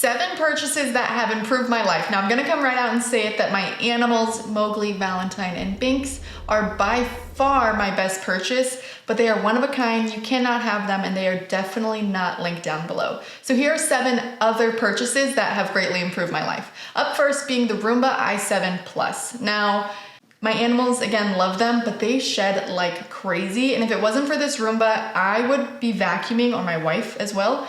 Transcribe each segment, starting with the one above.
7 purchases that have improved my life. Now I'm gonna come right out and say it that my animals, Mowgli, Valentine, and Binks, are by far my best purchase, but they are one of a kind. You cannot have them, and they are definitely not linked down below. So here are 7 other purchases that have greatly improved my life. Up first being the Roomba i7 Plus. Now, my animals, again, love them, but they shed like crazy. And if it wasn't for this Roomba, I would be vacuuming, or my wife as well,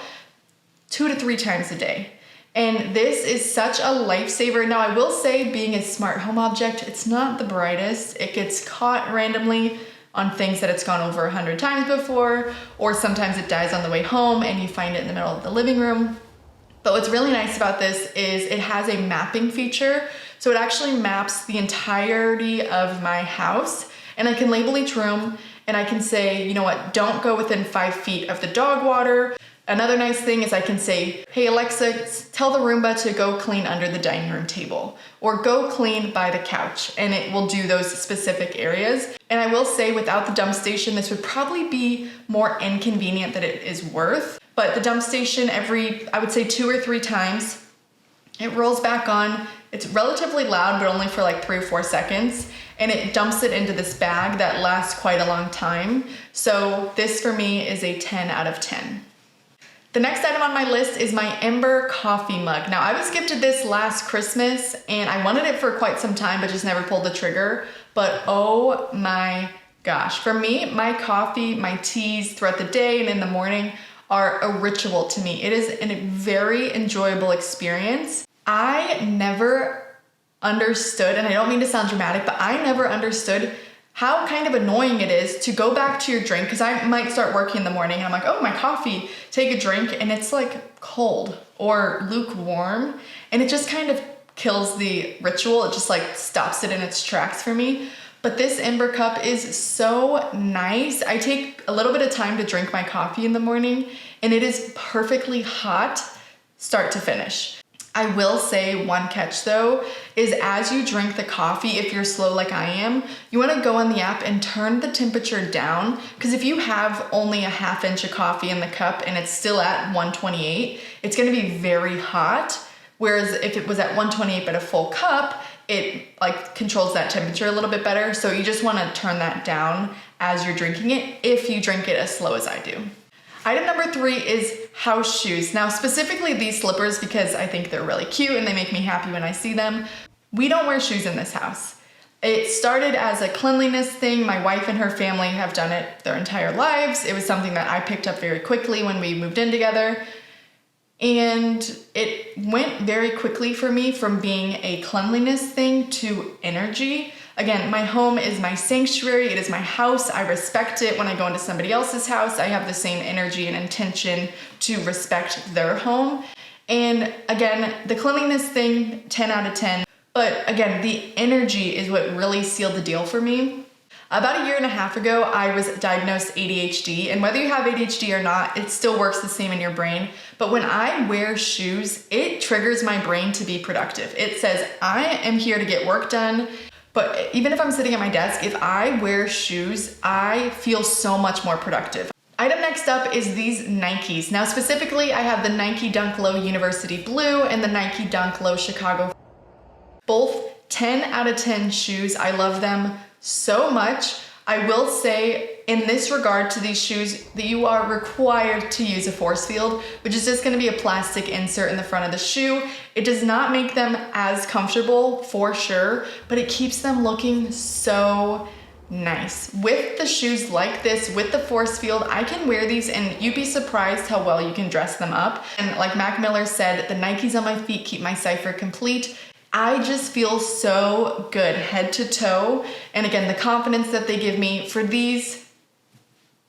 2 to 3 times a day. And this is such a lifesaver. Now I will say, being a smart home object, it's not the brightest. It gets caught randomly on things that it's gone over 100 times before, or sometimes it dies on the way home and you find it in the middle of the living room. But what's really nice about this is it has a mapping feature. So it actually maps the entirety of my house, and I can label each room, and I can say, you know what, don't go within 5 feet of the dog water. Another nice thing is I can say, hey Alexa, tell the Roomba to go clean under the dining room table, or go clean by the couch, and it will do those specific areas. And I will say, without the dump station, this would probably be more inconvenient than it is worth. But the dump station, every, I would say 2 or 3 times, it rolls back on. It's relatively loud, but only for like 3 or 4 seconds. And it dumps it into this bag that lasts quite a long time. So this for me is a 10 out of 10. The next item on my list is my Ember coffee mug. Now I was gifted this last Christmas and I wanted it for quite some time, but just never pulled the trigger. But oh my gosh, for me, my coffee, my teas throughout the day and in the morning are a ritual to me. It is a very enjoyable experience. I never understood, and I don't mean to sound dramatic, but I never understood how kind of annoying it is to go back to your drink, because I might start working in the morning and I'm like, oh, my coffee, take a drink, and it's like cold or lukewarm, and it just kind of kills the ritual. It just like stops it in its tracks for me. But this Ember cup is so nice. I take a little bit of time to drink my coffee in the morning, and it is perfectly hot start to finish. I will say one catch though, is as you drink the coffee, if you're slow like I am, you wanna go on the app and turn the temperature down, because if you have only a ½ inch of coffee in the cup and it's still at 128, it's gonna be very hot. Whereas if it was at 128 but a full cup, it like controls that temperature a little bit better. So you just wanna turn that down as you're drinking it, if you drink it as slow as I do. Item number 3 is house shoes. Now specifically these slippers, because I think they're really cute and they make me happy when I see them. We don't wear shoes in this house. It started as a cleanliness thing. My wife and her family have done it their entire lives. It was something that I picked up very quickly when we moved in together. And it went very quickly for me from being a cleanliness thing to energy. Again, my home is my sanctuary. It is my house. I respect it. When I go into somebody else's house, I have the same energy and intention to respect their home. And again, the cleanliness thing, 10 out of 10. But again, the energy is what really sealed the deal for me. About 1.5 years ago, I was diagnosed ADHD, and whether you have ADHD or not, it still works the same in your brain. But when I wear shoes, it triggers my brain to be productive. It says, I am here to get work done. But even if I'm sitting at my desk, if I wear shoes, I feel so much more productive. Item next up is these Nikes. Now specifically, I have the Nike Dunk Low University Blue and the Nike Dunk Low Chicago. Both 10 out of 10 shoes. I love them so much. I will say in this regard to these shoes that you are required to use a force field, which is just gonna be a plastic insert in the front of the shoe. It does not make them as comfortable for sure, but it keeps them looking so nice. With the shoes like this, with the force field, I can wear these and you'd be surprised how well you can dress them up. And like Mac Miller said, the Nikes on my feet keep my cipher complete. I just feel so good head to toe. And again, the confidence that they give me for these,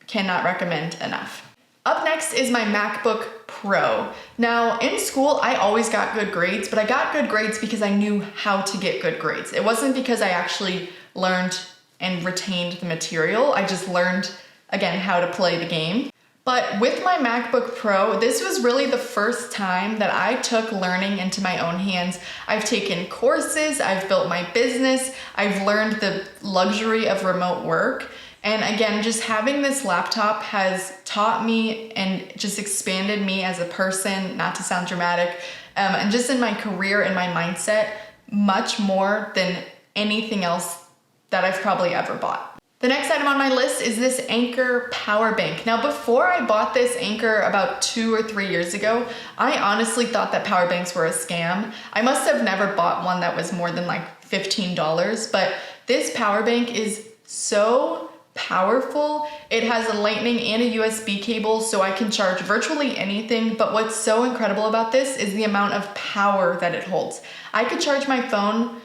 cannot recommend enough. Up next is my MacBook Pro. Now in school, I always got good grades, but I got good grades because I knew how to get good grades. It wasn't because I actually learned and retained the material. I just learned, again, how to play the game. But with my MacBook Pro, this was really the first time that I took learning into my own hands. I've taken courses, I've built my business, I've learned the luxury of remote work, And again, just having this laptop has taught me and just expanded me as a person, not to sound dramatic, and just in my career and my mindset, much more than anything else that I've probably ever bought. The next item on my list is this Anker power bank. Now, before I bought this Anker about 2 or 3 years ago, I honestly thought that power banks were a scam. I must have never bought one that was more than like $15, but this power bank is so powerful. It has a lightning and a USB cable, so I can charge virtually anything. But what's so incredible about this is the amount of power that it holds. I could charge my phone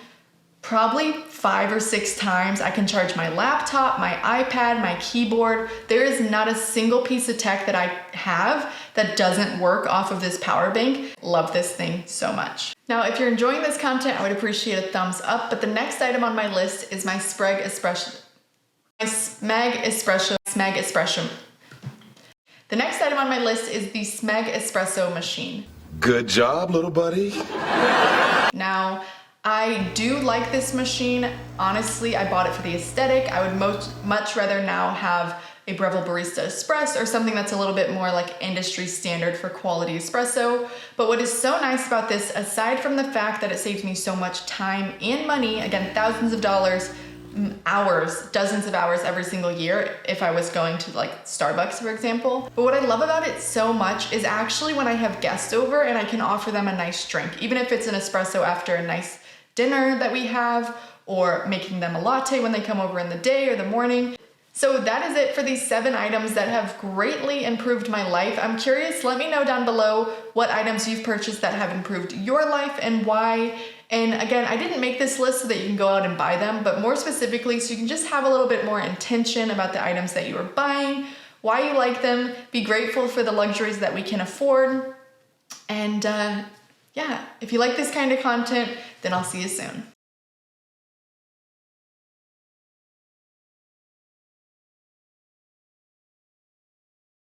probably 5 or 6 times. I can charge my laptop, my iPad, my keyboard. There is not a single piece of tech that I have that doesn't work off of this power bank. Love this thing so much. Now, if you're enjoying this content, I would appreciate a thumbs up, but the next item on my list is my Smeg espresso. The next item on my list is the Smeg espresso machine. Good job, little buddy. Now, I do like this machine. Honestly, I bought it for the aesthetic. I would much rather now have a Breville Barista Espresso or something that's a little bit more like industry standard for quality espresso. But what is so nice about this, aside from the fact that it saves me so much time and money, again, thousands of dollars, hours, dozens of hours every single year if I was going to like Starbucks, for example. But what I love about it so much is actually when I have guests over and I can offer them a nice drink, even if it's an espresso after a nice dinner that we have, or making them a latte when they come over in the day or the morning. So that is it for these 7 items that have greatly improved my life. I'm curious, let me know down below what items you've purchased that have improved your life and why. And again, I didn't make this list so that you can go out and buy them, but more specifically so you can just have a little bit more intention about the items that you are buying, why you like them, be grateful for the luxuries that we can afford. And yeah, if you like this kind of content, then I'll see you soon.